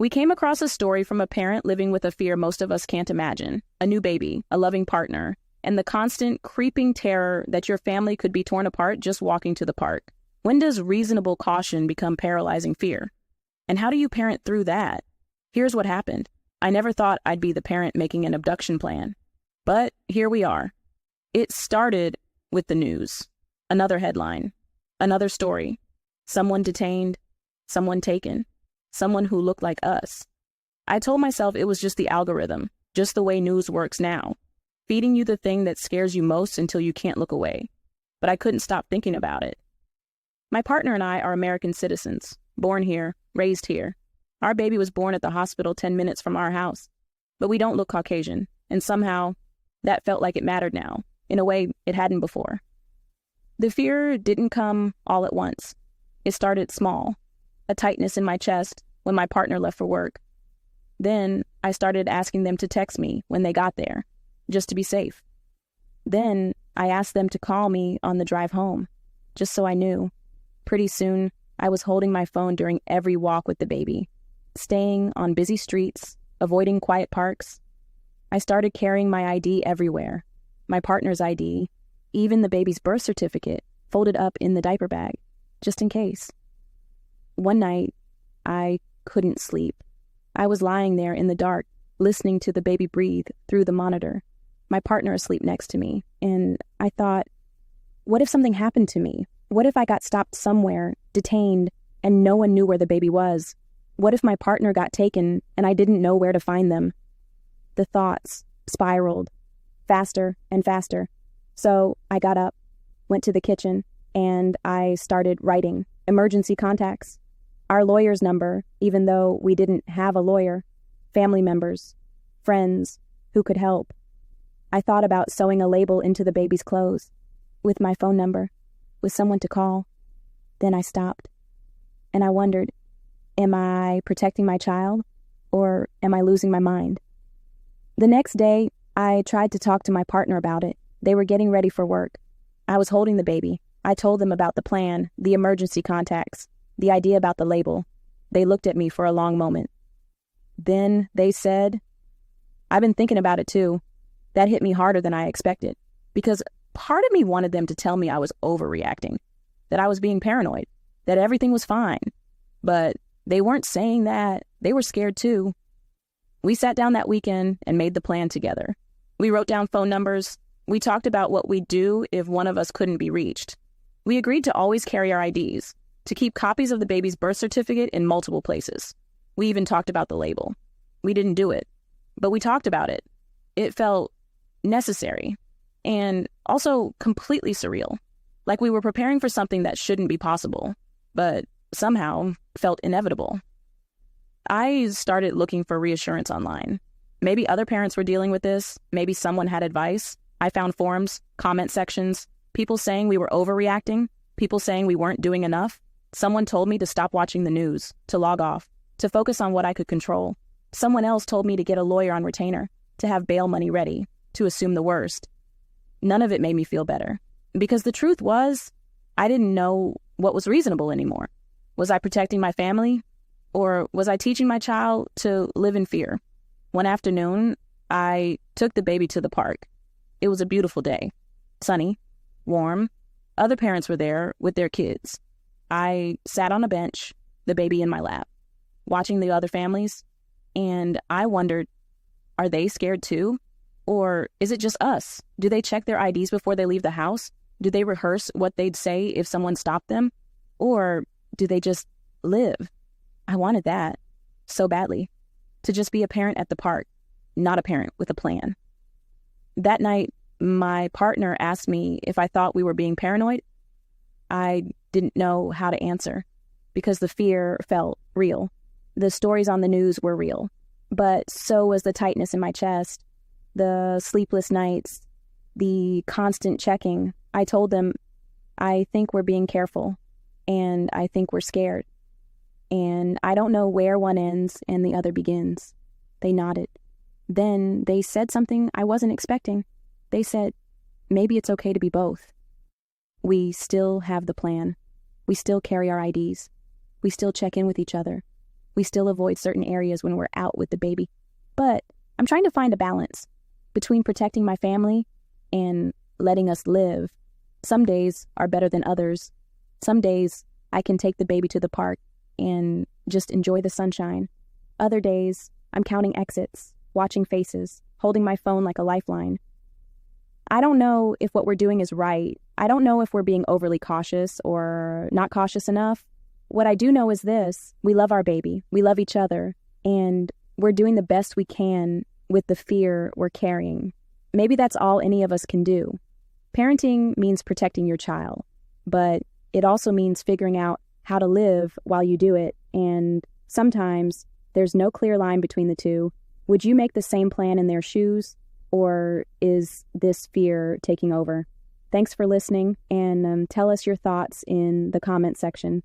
We came across a story from a parent living with a fear most of us can't imagine: a new baby, a loving partner, and the constant creeping terror that your family could be torn apart just walking to the park. When does reasonable caution become paralyzing fear? And how do you parent through that? Here's what happened. I never thought I'd be the parent making an abduction plan. But here we are. It started with the news. Another headline. Another story. Someone detained. Someone taken. Someone who looked like us. I told myself it was just the algorithm, just the way news works now, feeding you the thing that scares you most until you can't look away. But I couldn't stop thinking about it. My partner and I are American citizens, born here, raised here. Our baby was born at the hospital 10 minutes from our house. But we don't look Caucasian, and somehow that felt like it mattered now, in a way it hadn't before. The fear didn't come all at once. It started small, a tightness in my chest when my partner left for work. Then I started asking them to text me when they got there, just to be safe. Then I asked them to call me on the drive home, just so I knew. Pretty soon, I was holding my phone during every walk with the baby, staying on busy streets, avoiding quiet parks. I started carrying my ID everywhere, my partner's ID, even the baby's birth certificate, folded up in the diaper bag, just in case. One night, I couldn't sleep. I was lying there in the dark, listening to the baby breathe through the monitor, my partner asleep next to me, and I thought, what if something happened to me? What if I got stopped somewhere, detained, and no one knew where the baby was? What if my partner got taken and I didn't know where to find them? The thoughts spiraled faster and faster. So I got up, went to the kitchen, and I started writing emergency contacts, our lawyer's number, even though we didn't have a lawyer, family members, friends who could help. I thought about sewing a label into the baby's clothes with my phone number, with someone to call. Then I stopped, and I wondered, am I protecting my child, or am I losing my mind? The next day, I tried to talk to my partner about it. They were getting ready for work. I was holding the baby. I told them about the plan, the emergency contacts, the idea about the label. They looked at me for a long moment. Then they said, I've been thinking about it too. That hit me harder than I expected, because part of me wanted them to tell me I was overreacting, that I was being paranoid, that everything was fine. But they weren't saying that. They were scared too. We sat down that weekend and made the plan together. We wrote down phone numbers. We talked about what we'd do if one of us couldn't be reached. We agreed to always carry our IDs, to keep copies of the baby's birth certificate in multiple places. We even talked about the label. We didn't do it, but we talked about it. It felt necessary and also completely surreal, like we were preparing for something that shouldn't be possible, but somehow felt inevitable. I started looking for reassurance online. Maybe other parents were dealing with this. Maybe someone had advice. I found forums, comment sections, people saying we were overreacting, people saying we weren't doing enough. Someone told me to stop watching the news, to log off, to focus on what I could control. Someone else told me to get a lawyer on retainer, to have bail money ready, to assume the worst. None of it made me feel better, because the truth was, I didn't know what was reasonable anymore. Was I protecting my family? Or was I teaching my child to live in fear? One afternoon, I took the baby to the park. It was a beautiful day, sunny, warm. Other parents were there with their kids. I sat on a bench, the baby in my lap, watching the other families, and I wondered, are they scared too? Or is it just us? Do they check their IDs before they leave the house? Do they rehearse what they'd say if someone stopped them? Or do they just live? I wanted that so badly, to just be a parent at the park, not a parent with a plan. That night, my partner asked me if I thought we were being paranoid. I didn't know how to answer because the fear felt real. The stories on the news were real, but so was the tightness in my chest, the sleepless nights, the constant checking. I told them, I think we're being careful, and I think we're scared. And I don't know where one ends and the other begins. They nodded. Then they said something I wasn't expecting. They said, maybe it's okay to be both. We still have the plan. We still carry our IDs. We still check in with each other. We We still avoid certain areas when we're out with the baby. But I'm trying to find a balance between protecting my family and letting us live. Some days are better than others. Some days I can take the baby to the park and just enjoy the sunshine. Other days, I'm counting exits, watching faces, holding my phone like a lifeline. I don't know if what we're doing is right. I don't know if we're being overly cautious or not cautious enough. What I do know is this: we love our baby, we love each other, and we're doing the best we can with the fear we're carrying. Maybe that's all any of us can do. Parenting means protecting your child, but it also means figuring out how to live while you do it, and sometimes there's no clear line between the two. Would you make the same plan in their shoes, or is this fear taking over? Thanks for listening, and tell us your thoughts in the comment section.